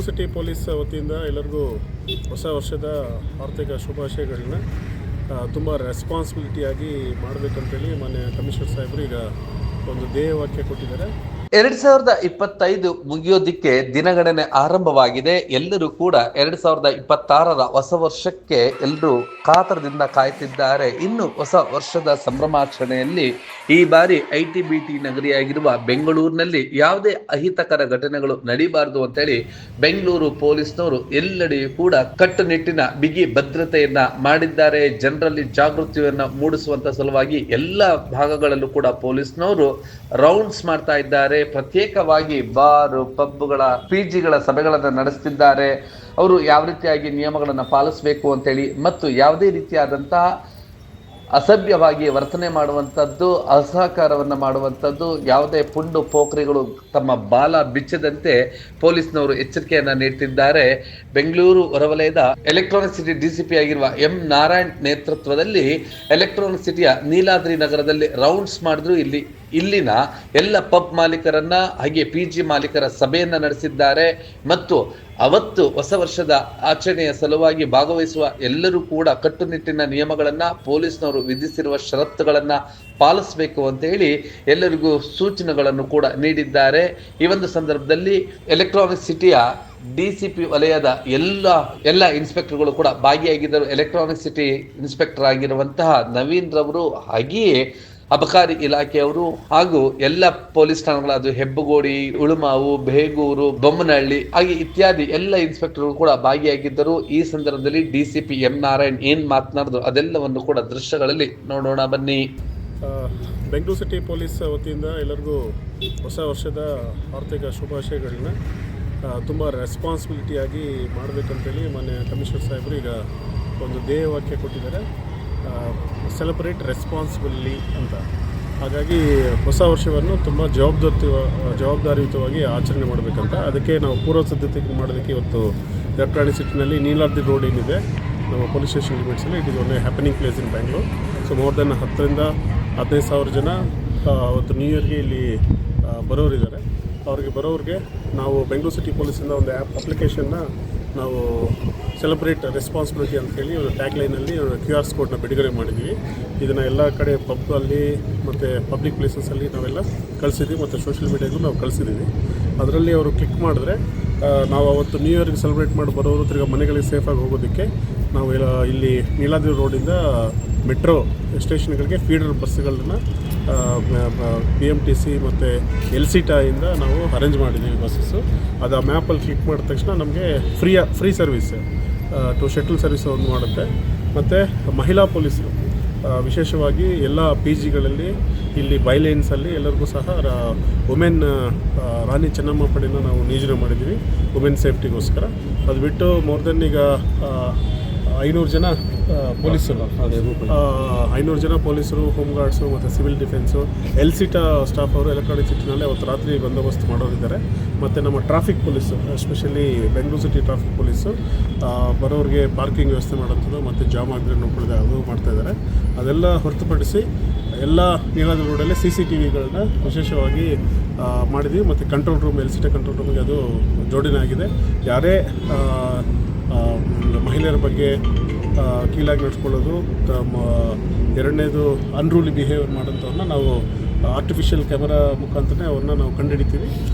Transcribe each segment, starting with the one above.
Bengaluru city police ವತಿಯಿಂದ ಎಲ್ಲರಿಗೂ ಹೊಸ ವರ್ಷದ ಆರ್ಥಿಕ ಶುಭಾಶಯಗಳನ್ನ ತುಂಬ ರೆಸ್ಪಾನ್ಸಿಬಿಲಿಟಿಯಾಗಿ ಮಾಡಬೇಕಂತೇಳಿ ಮಾನ್ಯ ಕಮಿಷನರ್ ಸಾಹೇಬರು ಈಗ ಒಂದು ಧ್ಯೇಯವಾಕ್ಯ ಕೊಟ್ಟಿದ್ದಾರೆ. 2025 ಮುಗಿಯೋದಿಕ್ಕೆ ದಿನಗಣನೆ ಆರಂಭವಾಗಿದೆ. ಎಲ್ಲರೂ ಕೂಡ 2026ರ ಹೊಸ ವರ್ಷಕ್ಕೆ ಎಲ್ಲರೂ ಕಾತರದಿಂದ ಕಾಯ್ತಿದ್ದಾರೆ. ಇನ್ನು ಹೊಸ ವರ್ಷದ ಸಂಭ್ರಮಾಚರಣೆಯಲ್ಲಿ ಈ ಬಾರಿ ಐಟಿ-ಬಿಟಿ ನಗರಿಯಾಗಿರುವ ಬೆಂಗಳೂರಿನಲ್ಲಿ ಯಾವುದೇ ಅಹಿತಕರ ಘಟನೆಗಳು ನಡೀಬಾರದು ಅಂತೇಳಿ ಬೆಂಗಳೂರು ಪೊಲೀಸ್ನವರು ಎಲ್ಲೆಡೆಯೂ ಕೂಡ ಕಟ್ಟುನಿಟ್ಟಿನ ಬಿಗಿ ಭದ್ರತೆಯನ್ನ ಮಾಡಿದ್ದಾರೆ. ಜನರಲ್ಲಿ ಜಾಗೃತಿಯನ್ನ ಮೂಡಿಸುವಂತ ಸಲುವಾಗಿ ಎಲ್ಲ ಭಾಗಗಳಲ್ಲೂ ಕೂಡ ಪೊಲೀಸ್ನವರು ರೌಂಡ್ಸ್ ಮಾಡ್ತಾ ಇದ್ದಾರೆ. ಪ್ರತ್ಯೇಕವಾಗಿ ಬಾರ್, ಪಬ್ಗಳ, ಪಿಜಿಗಳ ಸಭೆಗಳನ್ನು ನಡೆಸುತ್ತಿದ್ದಾರೆ. ಅವರು ಯಾವ ರೀತಿಯಾಗಿ ನಿಯಮಗಳನ್ನು ಪಾಲಿಸಬೇಕು ಅಂತೇಳಿ ಮತ್ತು ಯಾವುದೇ ರೀತಿಯಾದಂತಹ ಅಸಭ್ಯವಾಗಿ ವರ್ತನೆ ಮಾಡುವಂಥದ್ದು, ಅಸಹಕಾರವನ್ನು ಮಾಡುವಂಥದ್ದು, ಯಾವುದೇ ಪುಂಡು ಪೋಖ್ರಿಗಳು ತಮ್ಮ ಬಾಲ ಬಿಚ್ಚದಂತೆ ಪೊಲೀಸ್ನವರು ಎಚ್ಚರಿಕೆಯನ್ನು ನೀಡುತ್ತಿದ್ದಾರೆ. ಬೆಂಗಳೂರು ಹೊರವಲಯದ ಎಲೆಕ್ಟ್ರಾನಿಕ್ ಸಿಟಿ ಡಿಸಿಪಿ ಆಗಿರುವ ಎಂ ನಾರಾಯಣ್ ನೇತೃತ್ವದಲ್ಲಿ ಎಲೆಕ್ಟ್ರಾನಿಕ್ ಸಿಟಿಯ ನೀಲಾದ್ರಿ ನಗರದಲ್ಲಿ ರೌಂಡ್ಸ್ ಮಾಡಿದ್ರು. ಇಲ್ಲಿನ ಎಲ್ಲ ಪಬ್ ಮಾಲೀಕರನ್ನ ಹಾಗೆ ಪಿಜಿ ಮಾಲೀಕರ ಸಭೆಯನ್ನ ನಡೆಸಿದ್ದಾರೆ ಮತ್ತು ಅವತ್ತು ಹೊಸ ವರ್ಷದ ಆಚರಣೆಯ ಸಲುವಾಗಿ ಭಾಗವಹಿಸುವ ಎಲ್ಲರೂ ಕೂಡ ಕಟ್ಟುನಿಟ್ಟಿನ ನಿಯಮಗಳನ್ನ ಪೊಲೀಸ್ನವರು ವಿಧಿಸಿರುವ ಷರತ್ತುಗಳನ್ನ ಪಾಲಿಸಬೇಕು ಅಂತ ಹೇಳಿ ಎಲ್ಲರಿಗೂ ಸೂಚನೆಗಳನ್ನು ಕೂಡ ನೀಡಿದ್ದಾರೆ. ಈ ಒಂದು ಸಂದರ್ಭದಲ್ಲಿ ಎಲೆಕ್ಟ್ರಾನಿಕ್ ಸಿಟಿಯ ಡಿಸಿಪಿ ವಲಯದ ಎಲ್ಲ ಇನ್ಸ್ಪೆಕ್ಟರ್ಗಳು ಕೂಡ ಭಾಗಿಯಾಗಿದ್ದರು. ಎಲೆಕ್ಟ್ರಾನಿಕ್ ಸಿಟಿ ಇನ್ಸ್ಪೆಕ್ಟರ್ ಆಗಿರುವಂತಹ ನವೀನ್ ರವರು, ಹಾಗೆಯೇ ಅಬಕಾರಿ ಇಲಾಖೆಯವರು ಹಾಗೂ ಎಲ್ಲ ಪೊಲೀಸ್ ಠಾಣೆಗಳಾದ ಹೆಬ್ಬಗೋಡಿ, ಉಳುಮಾವು, ಬೇಗೂರು, ಬೊಮ್ಮನಹಳ್ಳಿ ಹಾಗೆ ಇತ್ಯಾದಿ ಎಲ್ಲ ಇನ್ಸ್ಪೆಕ್ಟರ್ಗಳು ಕೂಡ ಭಾಗಿಯಾಗಿದ್ದರು. ಈ ಸಂದರ್ಭದಲ್ಲಿ ಡಿಸಿಪಿ ಎಂ ನಾರಾಯಣ್ ಏನ್ ಮಾತನಾಡಿದ್ರು ಅದೆಲ್ಲವನ್ನು ಕೂಡ ದೃಶ್ಯಗಳಲ್ಲಿ ನೋಡೋಣ ಬನ್ನಿ. ಬೆಂಗಳೂರು ಸಿಟಿ ಪೊಲೀಸ್ ವತಿಯಿಂದ ಎಲ್ಲರಿಗೂ ಹೊಸ ವರ್ಷದ ಆರ್ಥಿಕ ಶುಭಾಶಯಗಳನ್ನ ತುಂಬ ರೆಸ್ಪಾನ್ಸಿಬಿಲಿಟಿಯಾಗಿ ಮಾಡಬೇಕಂತೇಳಿ ಮಾನ್ಯ ಕಮಿಷನರ್ ಸಾಹೇಬರು ಈಗ ಒಂದು ಧ್ಯೇಯವಾಕ್ಯ ಕೊಟ್ಟಿದ್ದಾರೆ. ಸೆಲೆಬ್ರೇಟ್ ರೆಸ್ಪಾನ್ಸಿಬಲಿ ಅಂತ. ಹಾಗಾಗಿ ಹೊಸ ವರ್ಷವನ್ನು ತುಂಬ ಜವಾಬ್ದಾರಿಯುತವಾಗಿ ಆಚರಣೆ ಮಾಡಬೇಕಂತ ಅದಕ್ಕೆ ನಾವು ಪೂರ್ವ ಸಿದ್ಧತೆ ಮಾಡೋದಕ್ಕೆ ಇವತ್ತು ಎಲೆಕ್ಟ್ರಾನಿಕ್ ಸಿಟಿನಲ್ಲಿ ನೀಲಾದ್ರಿ ರೋಡ್ ಏನಿದೆ ನಮ್ಮ ಪೊಲೀಸ್ ಸ್ಟೇಷನ್ ಲಿಮಿಟ್ಸಲ್ಲಿ it is one happening place in Bangalore. So more than 10,000 to 15,000 ಜನ ಅವತ್ತು ನ್ಯೂ ಇಯರ್ಗೆ ಇಲ್ಲಿ ಬರೋರಿದ್ದಾರೆ. ಬರೋರಿಗೆ ನಾವು ಬೆಂಗಳೂರು ಸಿಟಿ ಪೊಲೀಸಿಂದ ಒಂದು ಅಪ್ಲಿಕೇಶನ್ನ ನಾವು ಸೆಲೆಬ್ರೇಟ್ ರೆಸ್ಪಾನ್ಸಿಬಿಲಿಟಿ ಅಂತೇಳಿ ಒಂದು ಟ್ಯಾಗ್ಲೈನಲ್ಲಿ QR ಕೋಡ್ನ ಬಿಡುಗಡೆ ಮಾಡಿದ್ದೀವಿ. ಇದನ್ನು ಎಲ್ಲ ಕಡೆ ಪಬ್ಬಲ್ಲಿ ಮತ್ತು ಪಬ್ಲಿಕ್ ಪ್ಲೇಸಸಲ್ಲಿ ನಾವೆಲ್ಲ ಕಳಿಸಿದ್ದೀವಿ ಮತ್ತು ಸೋಷಿಯಲ್ ಮೀಡಿಯಾಗೂ ನಾವು ಕಳಿಸಿದ್ದೀವಿ. ಅದರಲ್ಲಿ ಅವರು ಕ್ಲಿಕ್ ಮಾಡಿದ್ರೆ ನಾವು ಅವತ್ತು ನ್ಯೂ ಇಯರ್ಗೆ ಸೆಲೆಬ್ರೇಟ್ ಮಾಡಿ ಬರೋರು ತಿರ್ಗಿ ಮನೆಗಳಿಗೆ ಸೇಫಾಗಿ ಹೋಗೋದಕ್ಕೆ ನಾವು ಇಲ್ಲಿ ನೀಲಾದ್ರಿ ರೋಡಿಂದ ಮೆಟ್ರೋ ಸ್ಟೇಷನ್ಗಳಿಗೆ ಫೀಡರ್ ಬಸ್ಸುಗಳನ್ನ BMTC ಮತ್ತು LCTA ನಾವು ಅರೇಂಜ್ ಮಾಡಿದ್ದೀವಿ ಬಸ್ಸಸ್ಸು. ಅದು ಆ ಮ್ಯಾಪಲ್ಲಿ ಕ್ಲಿಕ್ ಮಾಡಿದ ತಕ್ಷಣ ನಮಗೆ free service to shuttle service ಒಂದು ಮಾಡುತ್ತೆ. ಮತ್ತು ಮಹಿಳಾ ಪೊಲೀಸರು ವಿಶೇಷವಾಗಿ ಎಲ್ಲ PGಗಳಲ್ಲಿ ಇಲ್ಲಿ ಬೈಲೈನ್ಸಲ್ಲಿ ಎಲ್ಲರಿಗೂ ಸಹ ವುಮೆನ್ ರಾಣಿ ಚೆನ್ನಮ್ಮ ಪಡೆಯನ್ನು ನಾವು ನಿಯೋಜನೆ ಮಾಡಿದ್ದೀವಿ ವುಮೆನ್ ಸೇಫ್ಟಿಗೋಸ್ಕರ. ಅದು ಬಿಟ್ಟು ಮೋರ್ ದೆನ್ ಈಗ 500 ಜನ ಪೊಲೀಸರು 500 ಜನ ಪೊಲೀಸರು, ಹೋಮ್ ಗಾರ್ಡ್ಸು ಮತ್ತು ಸಿವಿಲ್ ಡಿಫೆನ್ಸು, LCTA ಸ್ಟಾಫ್ ಅವರು ಎಲೆಕ್ಟ್ರಾನಿಕ್ ಸಿಟಿನಲ್ಲಿ ಅವತ್ತು ರಾತ್ರಿ ಬಂದೋಬಸ್ತ್ ಮಾಡೋರಿದ್ದಾರೆ. ಮತ್ತು ನಮ್ಮ traffic police especially Bengaluru city traffic police ಬರೋರಿಗೆ ಪಾರ್ಕಿಂಗ್ ವ್ಯವಸ್ಥೆ ಮಾಡೋಂಥದ್ದು ಮತ್ತು ಜಾಮ್ ಆಗದೆ ನೋಡ್ಕೊಳ್ಳೋದು ಅದು ಮಾಡ್ತಾಯಿದ್ದಾರೆ. ಅದೆಲ್ಲ ಹೊರತುಪಡಿಸಿ ಎಲ್ಲ ನೀಲಾದ್ರಿ ರೋಡಲ್ಲಿ CCTVಗಳನ್ನ ವಿಶೇಷವಾಗಿ ಮಾಡಿದ್ದೀವಿ. ಮತ್ತು ಕಂಟ್ರೋಲ್ ರೂಮ್, LCTA ಕಂಟ್ರೋಲ್ ರೂಮಿಗೆ ಅದು ಜೋಡಣೆ ಆಗಿದೆ. ಯಾರೇ ಮಹಿಳೆಯರ ಬಗ್ಗೆ ಕೀಳಾಗಿ ನಡೆಸ್ಕೊಳ್ಳೋದು, ಎರಡನೇದು ಅನ್ರೂಲಿ ಬಿಹೇವಿಯರ್ ಮಾಡೋಂಥವ್ರನ್ನ ನಾವು ಆರ್ಟಿಫಿಷಿಯಲ್ ಕ್ಯಾಮರಾ ಮುಖಾಂತರನೇ ಅವ್ರನ್ನ ನಾವು ಕಂಡುಹಿಡಿತೀವಿ.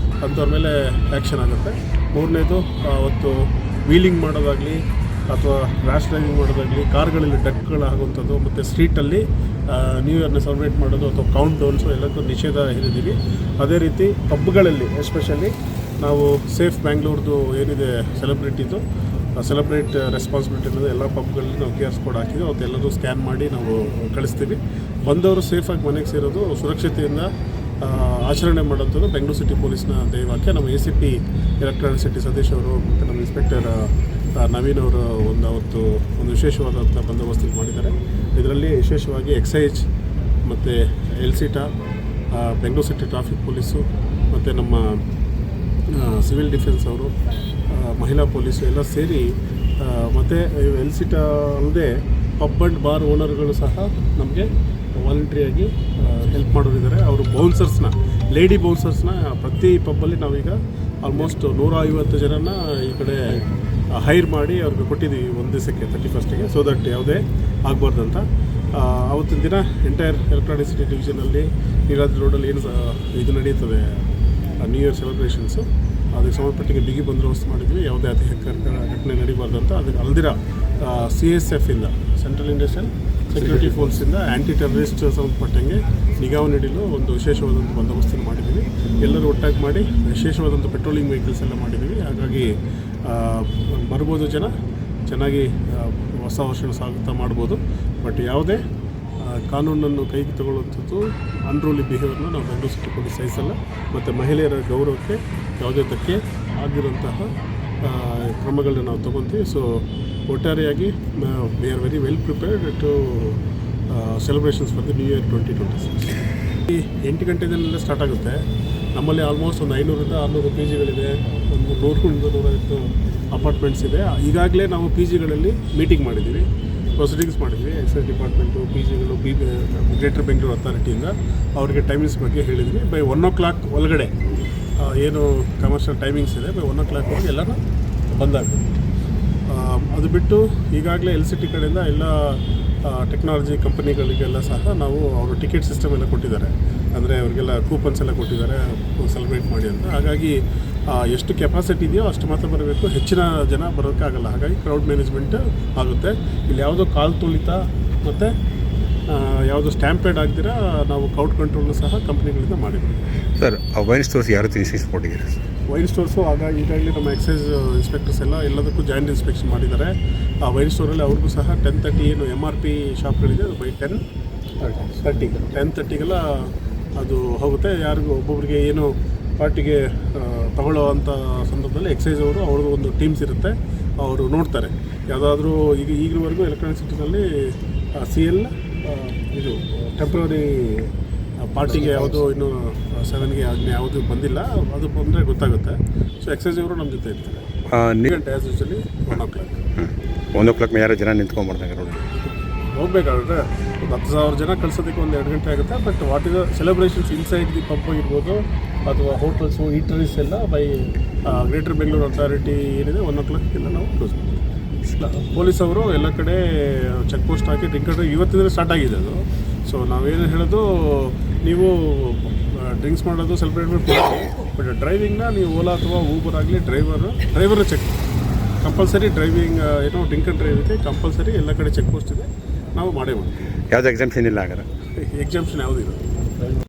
ಅಂಥವ್ರ ಮೇಲೆ ಆ್ಯಕ್ಷನ್ ಆಗುತ್ತೆ. ಮೂರನೇದು ಅವತ್ತು ವೀಲಿಂಗ್ ಮಾಡೋದಾಗಲಿ ಅಥವಾ ರ್ಯಾಶ್ ಡ್ರೈವಿಂಗ್ ಮಾಡೋದಾಗಲಿ, ಕಾರ್ಗಳಲ್ಲಿ ಡಕ್ಗಳಾಗುವಂಥದ್ದು ಮತ್ತು ಸ್ಟ್ರೀಟಲ್ಲಿ ನ್ಯೂ ಇಯರ್ನ ಸೆಲೆಬ್ರೇಟ್ ಮಾಡೋದು ಅಥವಾ ಕೌಂಟ್ ಡೌನ್ಸು ಎಲ್ಲದಕ್ಕೂ ನಿಷೇಧ ಹೇರಿದ್ದೀವಿ. ಅದೇ ರೀತಿ ಪಬ್ಗಳಲ್ಲಿ ಎಸ್ಪೆಷಲಿ ನಾವು ಸೇಫ್ ಬ್ಯಾಂಗ್ಳೂರ್ದು ಏನಿದೆ ಸೆಲೆಬ್ರೇಟ್ ರೆಸ್ಪಾನ್ಸಿಬಿಲಿಟಿ ಅನ್ನೋದು ಎಲ್ಲ ಪಬ್ಗಳಲ್ಲಿ ನಾವು QR ಕೋಡ್ ಹಾಕಿದ್ವಿ. ಅವತ್ತು ಎಲ್ಲರೂ ಸ್ಕ್ಯಾನ್ ಮಾಡಿ ನಾವು ಕಳಿಸ್ತೀವಿ. ಬಂದವರು ಸೇಫಾಗಿ ಮನೆಗೆ ಸೇರೋದು, ಸುರಕ್ಷತೆಯಿಂದ ಆಚರಣೆ ಮಾಡೋಂಥದ್ದು ಬೆಂಗಳೂರು ಸಿಟಿ ಪೊಲೀಸ್ನ ಧ್ಯೇಯವಾಕ್ಯ. ನಮ್ಮ ACP ಎಲೆಕ್ಟ್ರಾನಿಕ್ ಸಿಟಿ ಸತೀಶ್ ಅವರು ಮತ್ತು ನಮ್ಮ ಇನ್ಸ್ಪೆಕ್ಟರ್ ನವೀನ್ ಅವರು ಅವತ್ತು ಒಂದು ವಿಶೇಷವಾದಂಥ ಬಂದೋಬಸ್ತಿಗೆ ಮಾಡಿದ್ದಾರೆ. ಇದರಲ್ಲಿ ವಿಶೇಷವಾಗಿ ಎಕ್ಸೈಜ್ ಮತ್ತು LCTA, Bengaluru city traffic police ಮತ್ತು ನಮ್ಮ ಸಿವಿಲ್ ಡಿಫೆನ್ಸ್ ಅವರು, ಮಹಿಳಾ ಪೊಲೀಸು ಎಲ್ಲ ಸೇರಿ ಮತ್ತು LCTA ಅಲ್ಲದೆ ಪಬ್ ಆ್ಯಂಡ್ ಬಾರ್ ಓನರ್ಗಳು ಸಹ ನಮಗೆ ವಾಲಂಟ್ರಿಯಾಗಿ ಹೆಲ್ಪ್ ಮಾಡೋರಿದ್ದಾರೆ. ಅವರು ಲೇಡಿ ಬೌನ್ಸರ್ಸ್ನ ಪ್ರತಿ ಪಬ್ಬಲ್ಲಿ ನಾವೀಗ ಆಲ್ಮೋಸ್ಟ್ 150 ಜನನ ಈ ಕಡೆ ಹೈರ್ ಮಾಡಿ ಅವ್ರಿಗೆ ಕೊಟ್ಟಿದ್ದೀವಿ ಒಂದು ದಿವಸಕ್ಕೆ 31st ಸೊ ದಟ್ ಯಾವುದೇ ಆಗಬಾರ್ದಂತ. ಆವತ್ತಿನ ದಿನ ಎಂಟೈರ್ ಎಲೆಕ್ಟ್ರಾನಿಕ್ ಸಿಟಿ ಡಿವಿಷನಲ್ಲಿ ನೀರಾದ್ರಿ ರೋಡಲ್ಲಿ ಏನು ಇದು ನಡೀತದೆ ನ್ಯೂ ಇಯರ್ ಸೆಲೆಬ್ರೇಷನ್ಸು, ಅದಕ್ಕೆ ಸಂಬಂಧಪಟ್ಟಿಗೆ ಬಿಗಿ ಬಂದೋಬಸ್ತ್ ಮಾಡಿದ್ವಿ. ಯಾವುದೇ ಅತಿಕ್ರಮ ಘಟನೆ ನಡೀಬಾರ್ದಂತ. ಅದಕ್ಕೆ ಅಲ್ದಿರ CSF ಇಂದ ಸೆಂಟ್ರಲ್ ಇಂಡಸ್ಟ್ರಿಯಲ್ ಸೆಕ್ಯೂರಿಟಿ ಫೋರ್ಸಿಂದ ಆ್ಯಂಟಿ ಟೆರರಿಸ್ಟ್ ಸಂಬಂಧಪಟ್ಟಂಗೆ ನಿಗಾ ನೀಡಲು ಒಂದು ವಿಶೇಷವಾದಂಥ ಬಂದೋಬಸ್ತನ್ನು ಮಾಡಿದ್ದೀವಿ. ಎಲ್ಲರೂ ಒಟ್ಟಾಗಿ ಮಾಡಿ ವಿಶೇಷವಾದಂಥ ಪೆಟ್ರೋಲಿಂಗ್ ವೆಹಿಕಲ್ಸ್ ಎಲ್ಲ ಮಾಡಿದ್ದೀವಿ. ಹಾಗಾಗಿ ಬರ್ಬೋದು ಜನ ಚೆನ್ನಾಗಿ ಹೊಸ ವರ್ಷನ ಸ್ವಾಗತ ಮಾಡ್ಬೋದು. ಬಟ್ ಯಾವುದೇ ಕಾನೂನನ್ನು ಕೈಗೆ ತಗೊಳ್ಳುವಂಥದ್ದು ಅನ್ರೂಲಿ ಬಿಹೇವಿಯರ್ನ ನಾವು ಬೆಂಗಳೂರು ಸಿಟಿ ಪೊಲೀಸ್ ಸಹಿಸಲ್ಲ. ಮತ್ತು ಮಹಿಳೆಯರ ಗೌರವಕ್ಕೆ ಯಾವುದೇ ಧಕ್ಕೆ ಆಗಿರುವಂತಹ ಕ್ರಮಗಳನ್ನ ನಾವು ತೊಗೊತೀವಿ. ಸೊ ಒಟ್ಟಾರೆಯಾಗಿ we are very well prepared to celebrations for the new year 2026. ಈ 8 ಗಂಟೆದಲ್ಲೆಲ್ಲ ಸ್ಟಾರ್ಟ್ ಆಗುತ್ತೆ. ನಮ್ಮಲ್ಲಿ ಆಲ್ಮೋಸ್ಟ್ ಒಂದು 500ರಿಂದ 600 PGಗಳಿದೆ, ಒಂದು 100-150 ಅಪಾರ್ಟ್ಮೆಂಟ್ಸ್ ಇದೆ. ಈಗಾಗಲೇ ನಾವು PGಗಳಲ್ಲಿ ಮೀಟಿಂಗ್ ಮಾಡಿದ್ದೀವಿ, ಪ್ರೊಸೀಡಿಂಗ್ಸ್ ಮಾಡಿದ್ವಿ. ಎಕ್ಸೈಸ್ ಡಿಪಾರ್ಟ್ಮೆಂಟು, PGಗಳು, ಗ್ರೇಟರ್ ಬೆಂಗಳೂರು ಅಥಾರಿಟಿಯಿಂದ ಅವರಿಗೆ ಟೈಮಿಂಗ್ಸ್ ಬಗ್ಗೆ ಹೇಳಿದ್ವಿ. ಬೈ 1 o'clock ಒಳಗಡೆ ಏನು ಕಮರ್ಷಿಯಲ್ ಟೈಮಿಂಗ್ಸ್ ಇದೆ, ಬೈ 1 o'clock ಒಳಗೆ ಎಲ್ಲರೂ ಬಂದಾಗಬೇಕು. ಅದು ಬಿಟ್ಟು ಈಗಾಗಲೇ LCT ಕಡೆಯಿಂದ ಎಲ್ಲ ಟೆಕ್ನಾಲಜಿ ಕಂಪನಿಗಳಿಗೆಲ್ಲ ಸಹ ನಾವು ಅವರು ಟಿಕೆಟ್ ಸಿಸ್ಟಮ್ ಎಲ್ಲ ಕೊಟ್ಟಿದ್ದಾರೆ. ಅಂದರೆ ಅವರಿಗೆಲ್ಲ ಕೂಪನ್ಸ್ ಎಲ್ಲ ಕೊಟ್ಟಿದ್ದಾರೆ ಸೆಲೆಬ್ರೇಟ್ ಮಾಡಿ ಅಂತ. ಹಾಗಾಗಿ ಎಷ್ಟು ಕೆಪಾಸಿಟಿ ಇದೆಯೋ ಅಷ್ಟು ಮಾತ್ರ ಬರಬೇಕು, ಹೆಚ್ಚಿನ ಜನ ಬರೋಕ್ಕಾಗಲ್ಲ. ಹಾಗಾಗಿ ಕ್ರೌಡ್ ಮ್ಯಾನೇಜ್ಮೆಂಟ್ ಆಗುತ್ತೆ. ಇಲ್ಲಿ ಯಾವುದೋ ಕಾಲು ತುಳಿತ ಮತ್ತು ಯಾವುದೋ ಸ್ಟ್ಯಾಂಪೇಡ್ ಆಗ್ದಿರ ನಾವು ಕ್ರೌಡ್ ಕಂಟ್ರೋಲ್ನ ಸಹ ಕಂಪ್ನಿಗಳಿಂದ ಮಾಡಿದ್ದೀವಿ. ಸರ್, ಆ ವೈನ್ ಸ್ಟೋರ್ಸ್ ಯಾವ ರೀತಿ ಇನ್ಸ್ಪೆಕ್ಷನ್ ಕೊಟ್ಟಿದ್ದೀರಿ? ವೈನ್ ಸ್ಟೋರ್ಸು ಈಗಾಗಲೇ ನಮ್ಮ ಎಕ್ಸೈಸ್ ಇನ್ಸ್ಪೆಕ್ಟರ್ಸ್ ಎಲ್ಲದಕ್ಕೂ ಜಾಯಿಂಟ್ ಇನ್ಸ್ಪೆಕ್ಷನ್ ಮಾಡಿದ್ದಾರೆ. ಆ ವೈನ್ ಸ್ಟೋರಲ್ಲಿ ಅವ್ರಿಗೂ ಸಹ 10:30 ಏನು MRP ಶಾಪ್ಗಳಿದೆ ಅದು ಬೈ 10:30ಗೆಲ್ಲ ಅದು ಹೋಗುತ್ತೆ. ಯಾರಿಗೂ ಒಬ್ಬೊಬ್ಬರಿಗೆ ಏನು ಪಾರ್ಟಿಗೆ ತಗೊಳ್ಳೋ ಅಂಥ ಸಂದರ್ಭದಲ್ಲಿ ಎಕ್ಸೈಸ್ ಅವರು ಅವ್ರದ್ದು ಒಂದು ಟೀಮ್ಸ್ ಇರುತ್ತೆ, ಅವರು ನೋಡ್ತಾರೆ. ಯಾವುದಾದ್ರೂ ಈಗಿನವರೆಗೂ ಎಲೆಕ್ಟ್ರಾನಿಕ್ ಸಿಟಿನಲ್ಲಿ CL ಇದು ಟೆಂಪ್ರರಿ ಪಾರ್ಟಿಗೆ ಯಾವುದೋ ಇನ್ನೂ 7ಗೆ ಆಗಲಿ ಯಾವುದು ಬಂದಿಲ್ಲ, ಅದು ಬಂದರೆ ಗೊತ್ತಾಗುತ್ತೆ. ಸೊ ಎಕ್ಸೈಸ್ ಅವರು ನಮ್ಮ ಜೊತೆ ಇರ್ತಾರೆ. ಗಂಟೆ ಆ್ಯಸ್ ಯೂಶಲಿ 1 o'clock. 1 o'clock ಯಾರು ಜನ ನಿಂತ್ಕೊಂಡ್ಬರ್ತಾರೆ ರೋಡ್ ಹೋಗಬೇಕಾದ್ರೆ ಒಂದು 10,000 ಜನ ಕಳ್ಸೋದಕ್ಕೆ ಒಂದು 2 ಗಂಟೆ ಆಗುತ್ತೆ. But what is the celebrations inside the pub ಇರ್ಬೋದು ಅಥವಾ ಹೋಟೆಲ್ಸು, ಈಟರೀಸ್ ಎಲ್ಲ ಬೈ ಗ್ರೇಟರ್ ಬೆಂಗಳೂರು ಅಥಾರಿಟಿ ಏನಿದೆ 1 o'clock ಎಲ್ಲ ನಾವು ಕ್ಲೋಸ್ ಮಾಡ್ತೀವಿ. ಪೊಲೀಸ್ ಅವರು ಎಲ್ಲ ಕಡೆ ಚೆಕ್ ಪೋಸ್ಟ್ ಹಾಕಿ ಡ್ರಿಂಕ್ ಇವತ್ತಿಂದಲೇ ಸ್ಟಾರ್ಟ್ ಆಗಿದೆ ಅದು. ಸೊ ನಾವೇನು ಹೇಳೋದು, ನೀವು ಡ್ರಿಂಕ್ಸ್ ಮಾಡೋದು ಸೆಲೆಬ್ರೇಟ್ ಮಾಡ್ತೀವಿ, ಬಟ್ ಡ್ರೈವಿಂಗ್ನ ನೀವು ಓಲಾ ಅಥವಾ ಊಬರ್ ಆಗಲಿ ಡ್ರೈವರ್ನ ಚೆಕ್ ಕಂಪಲ್ಸರಿ. ಡ್ರೈವಿಂಗ್ ಏನೋ ಡ್ರಿಂಕ್ ಆ್ಯಂಡ್ ಡ್ರೈವ್ ಇದೆ ಕಂಪಲ್ಸರಿ, ಎಲ್ಲ ಕಡೆ ಚೆಕ್ ಪೋಸ್ಟ್ ಇದೆ, ನಾವು ಮಾಡೇ ಮಾಡ್ತೀವಿ. ಯಾವುದು ಎಕ್ಸಾಮ್ಷನ್ ಇಲ್ಲ ಹಾಗಾದ್ರೆ? ಎಕ್ಸಾಮ್ಷನ್ ಯಾವುದಿಲ್ಲ.